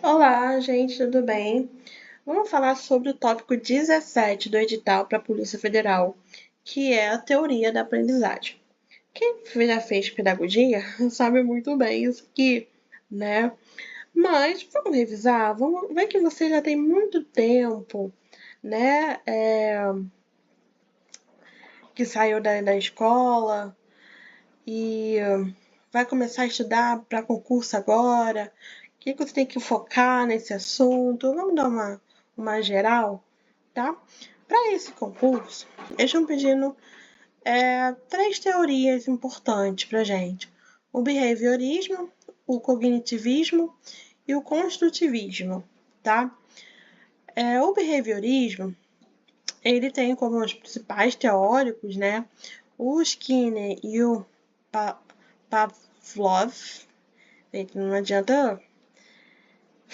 Olá, gente, tudo bem? Vamos falar sobre o tópico 17 do edital para a Polícia Federal, que é a teoria da aprendizagem. Quem já fez pedagogia sabe muito bem isso aqui, né? Mas vamos revisar, vamos ver que você já tem muito tempo, né? Que saiu da escola e vai começar a estudar para concurso agora. O que você tem que focar nesse assunto? Vamos dar uma geral, tá? Para esse concurso, eles estão pedindo três teorias importantes para gente: o behaviorismo, o cognitivismo e o construtivismo, tá? O behaviorismo, ele tem como os principais teóricos, né, o Skinner e o Pavlov. Gente, não adianta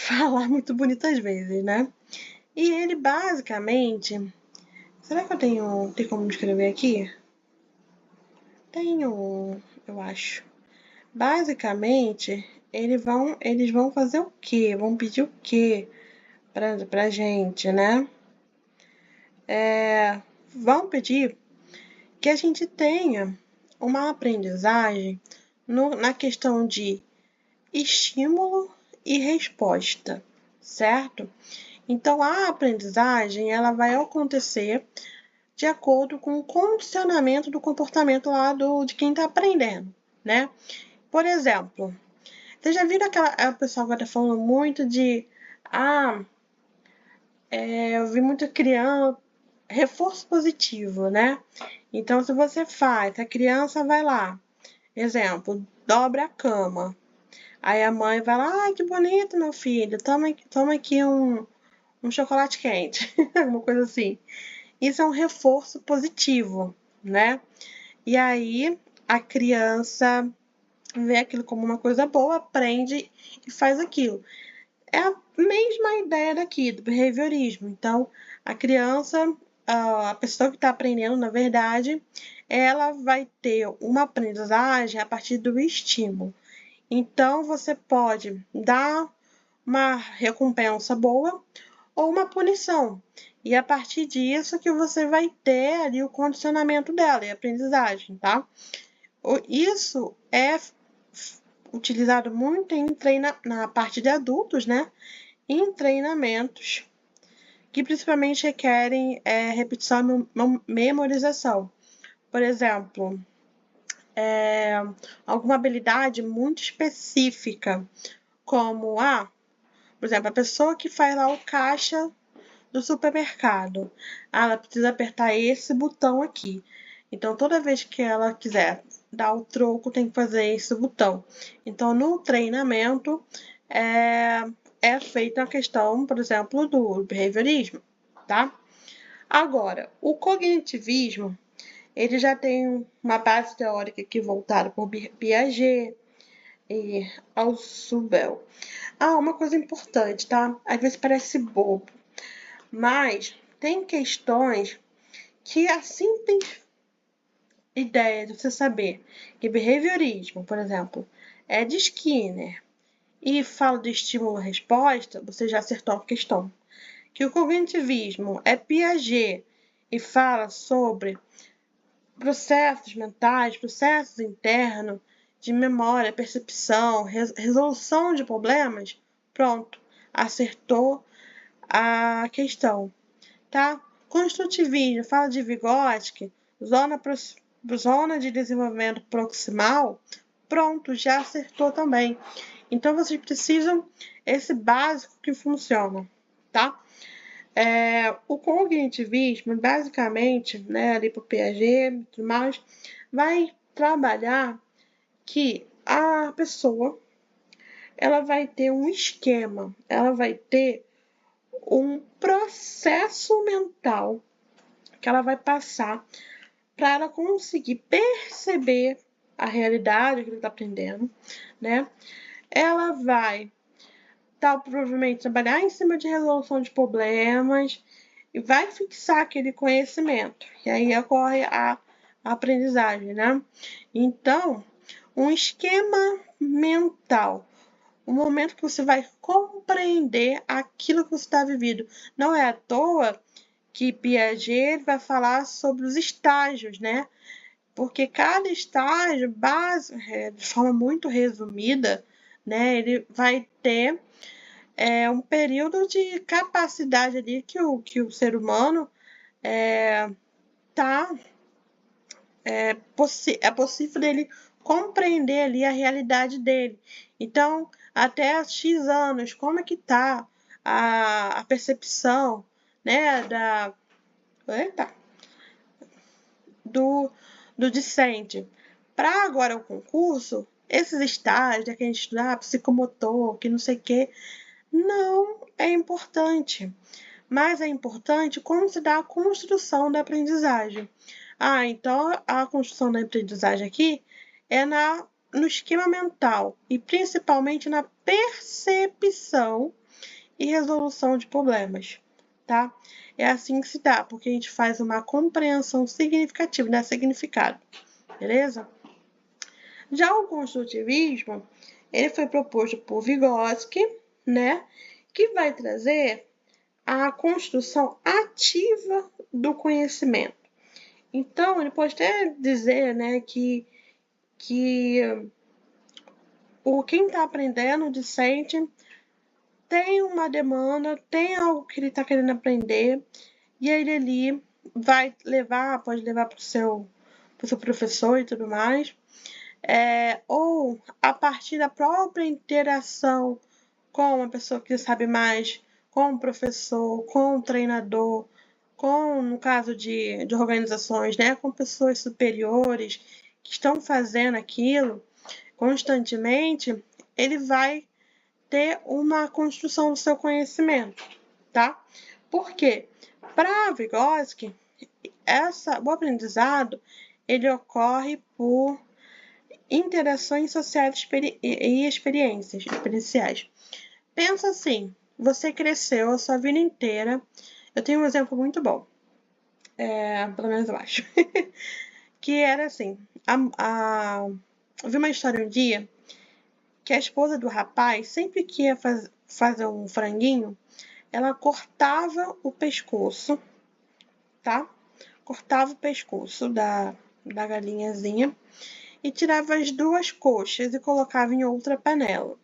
falar muito bonito às vezes, né? E ele basicamente. Será que eu tenho. Tem como escrever aqui? Tenho, eu acho. Basicamente, eles vão fazer o quê? Vão pedir o quê pra gente, né? Vão pedir que a gente tenha uma aprendizagem na questão de estímulo e resposta, certo? Então, a aprendizagem ela vai acontecer de acordo com o condicionamento do comportamento lá de quem está aprendendo, né? Por exemplo, você já viram o pessoal agora falando muito de eu vi muito criança, reforço positivo, né? Então, se você faz, a criança vai lá, exemplo, dobra a cama. Aí a mãe vai lá, ai, que bonito, meu filho, toma aqui um chocolate quente, uma coisa assim. Isso é um reforço positivo, né? E aí a criança vê aquilo como uma coisa boa, aprende e faz aquilo. É a mesma ideia daqui, do behaviorismo. Então, a criança, a pessoa que está aprendendo, na verdade, ela vai ter uma aprendizagem a partir do estímulo. Então, você pode dar uma recompensa boa ou uma punição. E a partir disso que você vai ter ali o condicionamento dela e a aprendizagem, tá? Isso é utilizado muito na parte de adultos, né? Em treinamentos que principalmente requerem repetição e memorização. Por exemplo, alguma habilidade muito específica, como, por exemplo, a pessoa que faz lá o caixa do supermercado. Ela precisa apertar esse botão aqui. Então, toda vez que ela quiser dar o troco, tem que fazer esse botão. Então, no treinamento, é feita a questão, por exemplo, do behaviorismo, tá? Agora, o cognitivismo, ele já tem uma base teórica aqui voltada por Piaget e Althusser. Uma coisa importante, tá? Às vezes parece bobo, mas tem questões que a simples ideia de você saber que behaviorismo, por exemplo, é de Skinner e fala de estímulo-resposta, você já acertou a questão. Que o cognitivismo é Piaget e fala sobre processos mentais, processos internos de memória, percepção, resolução de problemas, pronto, acertou a questão, tá? Construtivismo fala de Vygotsky, zona de desenvolvimento proximal, pronto, já acertou também. Então, vocês precisam esse básico que funciona, tá? O cognitivismo, basicamente, né, ali para o Piaget e tudo mais, vai trabalhar que a pessoa ela vai ter um esquema, ela vai ter um processo mental que ela vai passar para ela conseguir perceber a realidade que ela está aprendendo, né? Ela vai provavelmente trabalhar em cima de resolução de problemas e vai fixar aquele conhecimento. E aí ocorre a aprendizagem, né? Então, um esquema mental, o momento que você vai compreender aquilo que você está vivendo. Não é à toa que Piaget vai falar sobre os estágios, né? Porque cada estágio, de forma muito resumida, né, ele vai ter um período de capacidade ali que o ser humano tá é possível dele compreender ali a realidade dele. Então, até X anos, como é que tá a percepção, né, eita, do discente. Para agora o concurso, esses estágios que a gente estuda, psicomotor, que não sei o quê, não é importante. Mas é importante como se dá a construção da aprendizagem. Então a construção da aprendizagem aqui é no esquema mental e principalmente na percepção e resolução de problemas, tá? É assim que se dá, porque a gente faz uma compreensão significativa, né? Significado, beleza? Já o construtivismo, ele foi proposto por Vygotsky, né? Que vai trazer a construção ativa do conhecimento. Então, ele pode até dizer, né, que quem está aprendendo, o discente, tem uma demanda, tem algo que ele está querendo aprender, e ele ali pode levar para o seu professor e tudo mais, ou a partir da própria interação com uma pessoa que sabe mais, com o professor, com o treinador, no caso de organizações, né, com pessoas superiores que estão fazendo aquilo constantemente, ele vai ter uma construção do seu conhecimento, tá? Por quê? Para Vygotsky, o aprendizado ele ocorre por interações sociais e experiências experienciais. Pensa assim, você cresceu a sua vida inteira. Eu tenho um exemplo muito bom, pelo menos eu acho, que era assim, eu vi uma história um dia que a esposa do rapaz, sempre que ia fazer um franguinho, ela cortava o pescoço, tá? Cortava o pescoço da galinhazinha e tirava as duas coxas e colocava em outra panela.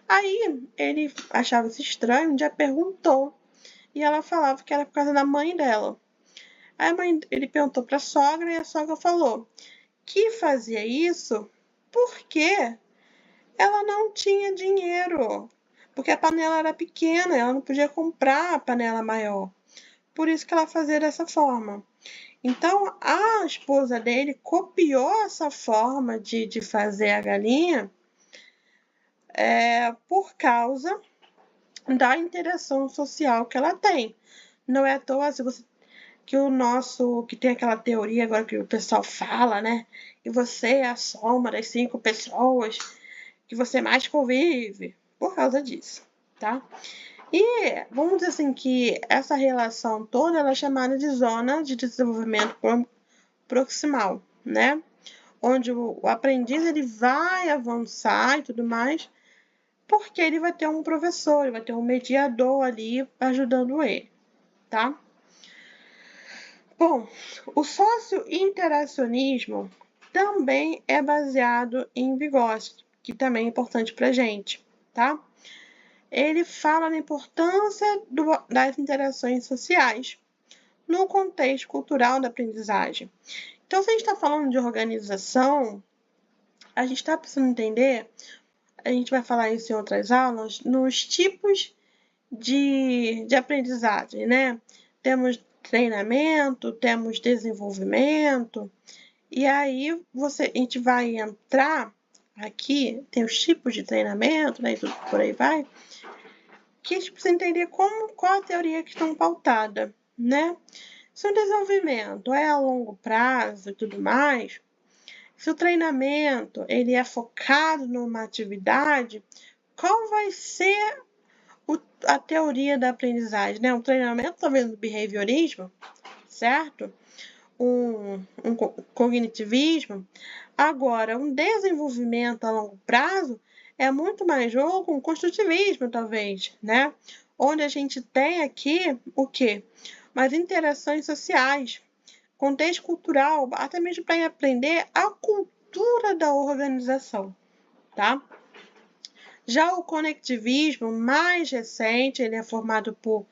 Aí ele achava isso estranho, um dia perguntou e ela falava que era por causa da mãe dela. Aí ele perguntou para a sogra e a sogra falou que fazia isso porque ela não tinha dinheiro, porque a panela era pequena, ela não podia comprar a panela maior. Por isso que ela fazia dessa forma. Então, a esposa dele copiou essa forma de fazer a galinha por causa da interação social que ela tem. Não é à toa que tem aquela teoria agora que o pessoal fala, né? Que você é a soma das 5 pessoas que você mais convive, por causa disso, tá? E vamos dizer assim que essa relação toda ela é chamada de zona de desenvolvimento proximal, né? Onde o aprendiz ele vai avançar e tudo mais, porque ele vai ter um professor, ele vai ter um mediador ali ajudando ele, tá? Bom, o socio-interacionismo também é baseado em Vygotsky, que também é importante para gente, tá? Ele fala da importância das interações sociais no contexto cultural da aprendizagem. Então, se a gente está falando de organização, a gente está precisando entender, a gente vai falar isso em outras aulas, nos tipos de aprendizagem, né? Temos treinamento, temos desenvolvimento, e aí a gente vai entrar aqui, tem os tipos de treinamento, né? E tudo por aí vai, que a gente precisa entender qual a teoria que estão pautada, né? Se o desenvolvimento é a longo prazo e tudo mais, se o treinamento ele é focado numa atividade, qual vai ser a teoria da aprendizagem, né? Um treinamento talvez do behaviorismo, certo? Um cognitivismo. Agora, um desenvolvimento a longo prazo é muito mais jogo com construtivismo, talvez, né? Onde a gente tem aqui o quê? Umas interações sociais, contexto cultural, até mesmo para aprender a cultura da organização, tá? Já o conectivismo mais recente, ele é formado por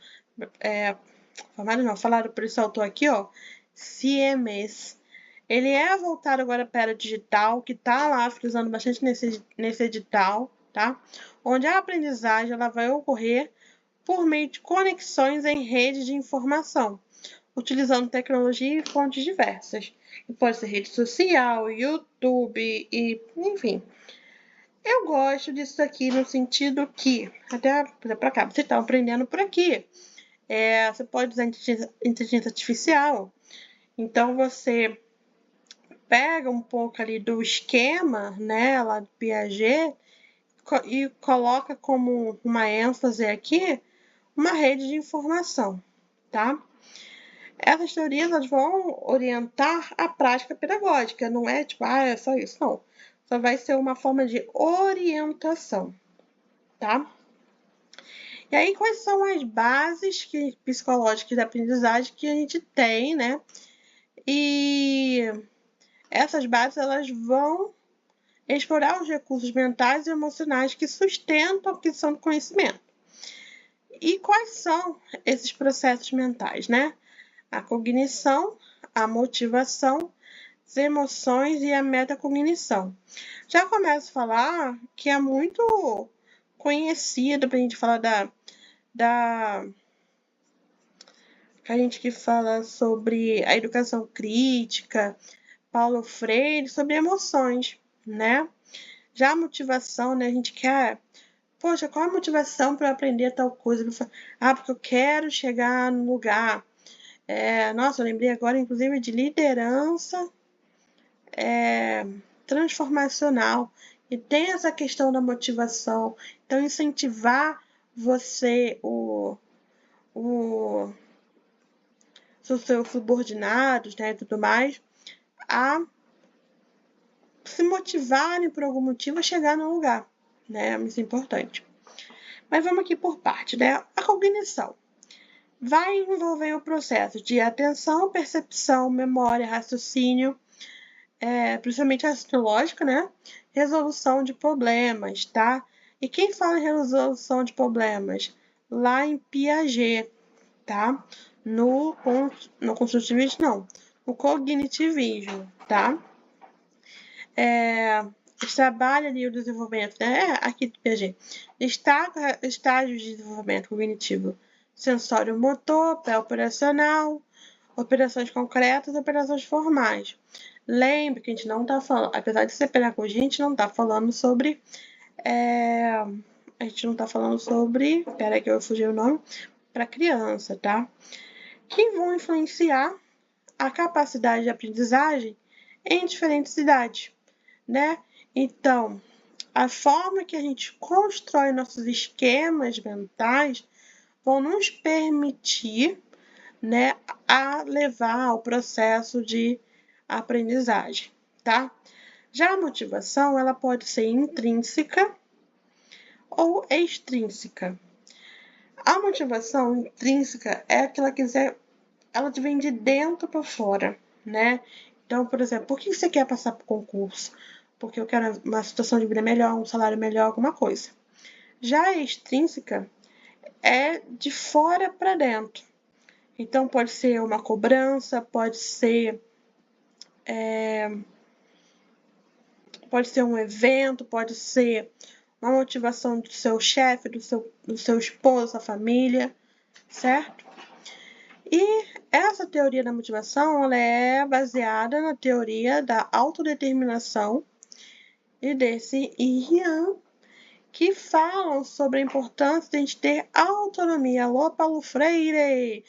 falado por esse autor aqui, ó, CMS. Ele é voltado agora para a era digital, que está lá frisando bastante nesse edital, tá? Onde a aprendizagem ela vai ocorrer por meio de conexões em rede de informação, utilizando tecnologia e fontes diversas. E pode ser rede social, YouTube e enfim. Eu gosto disso aqui no sentido que, até para cá, você está aprendendo por aqui. Você pode usar inteligência artificial. Então, você pega um pouco ali do esquema, né, lá do Piaget, e coloca como uma ênfase aqui uma rede de informação, tá? Essas teorias elas vão orientar a prática pedagógica, não é tipo, é só isso, não. Só vai ser uma forma de orientação, tá? E aí, quais são as bases psicológicas da aprendizagem que a gente tem, né? E essas bases elas vão explorar os recursos mentais e emocionais que sustentam a aquisição do conhecimento. E quais são esses processos mentais, né? A cognição, a motivação, as emoções e a metacognição. Já começo a falar que é muito conhecido para a gente falar da a gente que fala sobre a educação crítica, Paulo Freire, sobre emoções, né? Já a motivação, né? A gente quer, poxa, qual a motivação para aprender tal coisa? Porque eu quero chegar no lugar. Nossa, eu lembrei agora, inclusive, de liderança transformacional. E tem essa questão da motivação. Então, incentivar você, os seus subordinados, né, e tudo mais, a se motivarem por algum motivo a chegar no lugar, né? Isso é importante. Mas vamos aqui por parte, né? A cognição vai envolver o processo de atenção, percepção, memória, raciocínio, principalmente raciocínio lógico, né? Resolução de problemas, tá? E quem fala em resolução de problemas? Lá em Piaget, tá? No construtivismo, não. No cognitivismo, tá? Trabalha ali o desenvolvimento, né? Aqui do Piaget. Destaca estágios de desenvolvimento cognitivo sensório motor, pré-operacional, operações concretas, operações formais. Lembre que a gente não está falando, apesar de ser pedagogia, a gente não está falando sobre. A gente não está falando sobre. Peraí que eu fugi o nome. Para criança, tá? Que vão influenciar a capacidade de aprendizagem em diferentes idades, né? Então, a forma que a gente constrói nossos esquemas mentais vão nos permitir, né, a levar ao processo de aprendizagem, tá? Já a motivação, ela pode ser intrínseca ou extrínseca. A motivação intrínseca é aquela que ela vem de dentro para fora, né? Então, por exemplo, por que você quer passar para o concurso? Porque eu quero uma situação de vida melhor, um salário melhor, alguma coisa. Já a extrínseca é de fora para dentro. Então, pode ser uma cobrança, pode ser um evento, pode ser uma motivação do seu chefe, do seu esposo, da família, certo? E essa teoria da motivação ela é baseada na teoria da autodeterminação e desse Ian, que falam sobre a importância de a gente ter autonomia. Alô, Paulo Freire!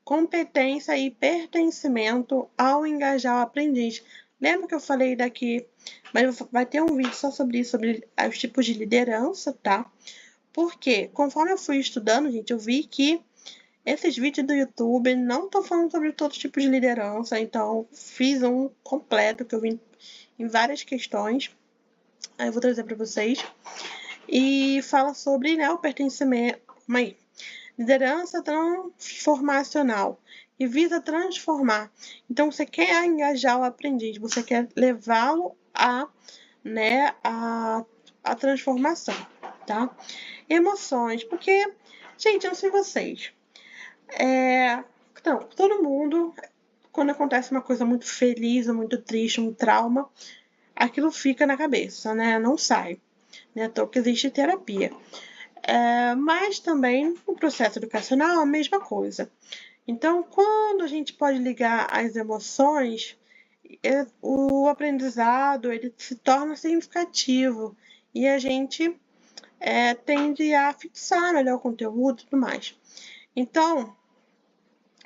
Competência e pertencimento ao engajar o aprendiz. Lembra que eu falei daqui, mas vai ter um vídeo só sobre isso, sobre os tipos de liderança, tá? Porque, conforme eu fui estudando, gente, eu vi que esses vídeos do YouTube não estão falando sobre todos os tipos de liderança, então fiz um completo que eu vi em várias questões. Aí eu vou trazer para vocês. E fala sobre, né, o pertencimento, liderança transformacional, e visa transformar. Então, você quer engajar o aprendiz, você quer levá-lo né, a transformação, tá? Emoções, porque, gente, eu não sei vocês. Então, todo mundo, quando acontece uma coisa muito feliz ou muito triste, um trauma, aquilo fica na cabeça, né? Não sai. Né? Então, que existe terapia. Mas também no processo educacional é a mesma coisa. Então, quando a gente pode ligar as emoções, o aprendizado ele se torna significativo e a gente tende a fixar melhor o conteúdo e tudo mais. Então,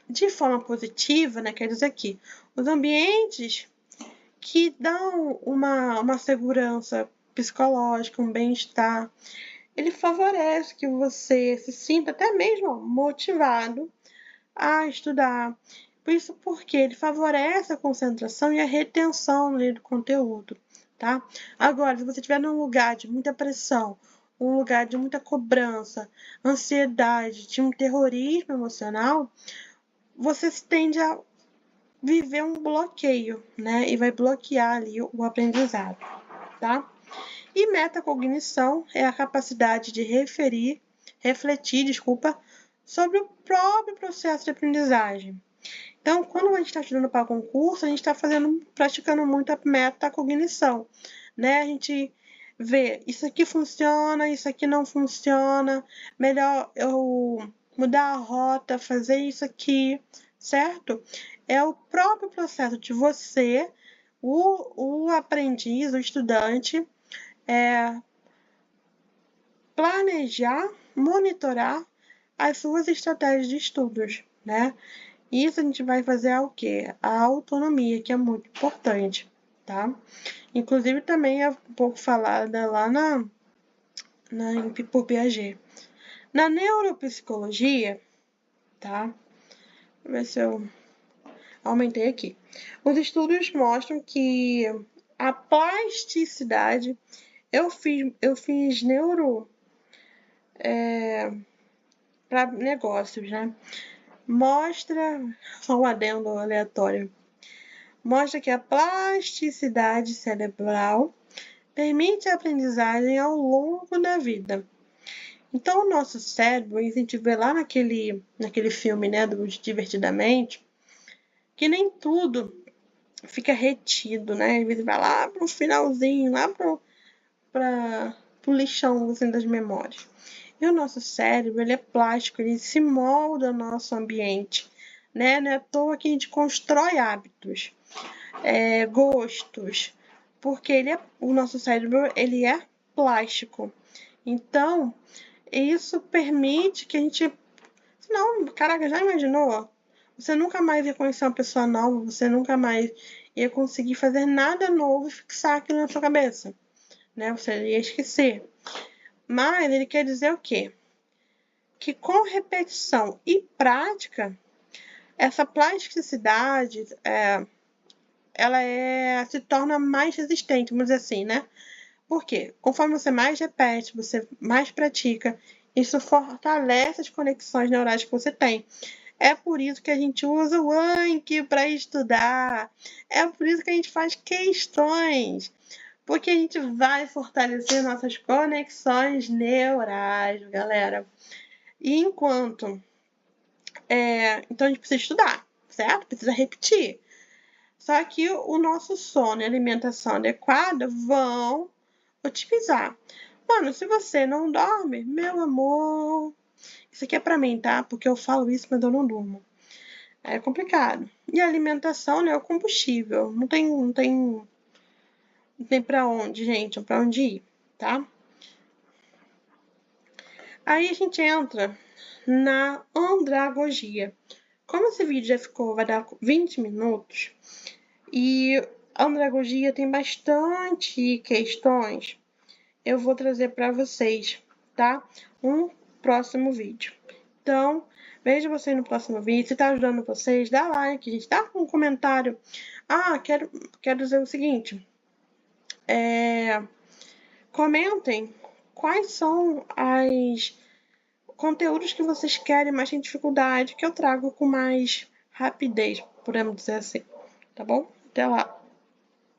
de forma positiva, né, quer dizer que os ambientes que dão uma segurança psicológica, um bem-estar, ele favorece que você se sinta até mesmo motivado a estudar. Isso porque ele favorece a concentração e a retenção do conteúdo, tá? Agora, se você estiver num lugar de muita pressão, um lugar de muita cobrança, ansiedade, de um terrorismo emocional, você tende a viver um bloqueio, né? E vai bloquear ali o aprendizado, tá? E metacognição é a capacidade de refletir, sobre o próprio processo de aprendizagem. Então, quando a gente está estudando para concurso, a gente está praticando muito a metacognição, né? A gente vê, isso aqui funciona, isso aqui não funciona, melhor eu mudar a rota, fazer isso aqui, certo? É o próprio processo de você, o aprendiz, o estudante, planejar, monitorar as suas estratégias de estudos, né? Isso a gente vai fazer o quê? A autonomia, que é muito importante, tá? Inclusive também é um pouco falada lá por Piaget. Na neuropsicologia, tá? Vou ver se eu aumentei aqui. Os estudos mostram que a plasticidade, eu fiz neuro para negócios, né? Mostra, só um adendo aleatório, mostra que a plasticidade cerebral permite a aprendizagem ao longo da vida. Então, o nosso cérebro, a gente vê lá naquele filme, né, do Divertidamente, que nem tudo fica retido, né? Às vezes vai lá pro finalzinho, lá pro lixão assim, das memórias. E o nosso cérebro, ele é plástico, ele se molda ao nosso ambiente, né? Não é à toa que a gente constrói hábitos, gostos, porque o nosso cérebro, ele é plástico. Então, isso permite que a gente... Não, caraca, já imaginou? Você nunca mais ia conhecer uma pessoa nova, você nunca mais ia conseguir fazer nada novo e fixar aquilo na sua cabeça, né? Você ia esquecer. Mas ele quer dizer o quê? Que com repetição e prática, essa plasticidade, ela se torna mais resistente, vamos dizer assim, né? Por quê? Conforme você mais repete, você mais pratica, isso fortalece as conexões neurais que você tem. É por isso que a gente usa o Anki para estudar. É por isso que a gente faz questões. Porque a gente vai fortalecer nossas conexões neurais, galera. E enquanto... então a gente precisa estudar, certo? Precisa repetir. Só que o nosso sono e alimentação adequada vão otimizar. Mano, se você não dorme, meu amor... Isso aqui é pra mim, tá? Porque eu falo isso, mas eu não durmo. É complicado. E a alimentação, né, é o combustível. Não tem pra onde, gente, pra onde ir, tá? Aí a gente entra na andragogia. Como esse vídeo já vai dar 20 minutos, e a andragogia tem bastante questões, eu vou trazer para vocês, tá? Um próximo vídeo. Então, vejo vocês no próximo vídeo. Se tá ajudando vocês, dá like, gente, dá um comentário. Quero dizer o seguinte. Comentem quais são os conteúdos que vocês querem, mas tem dificuldade, que eu trago com mais rapidez, podemos dizer assim. Tá bom? Até lá!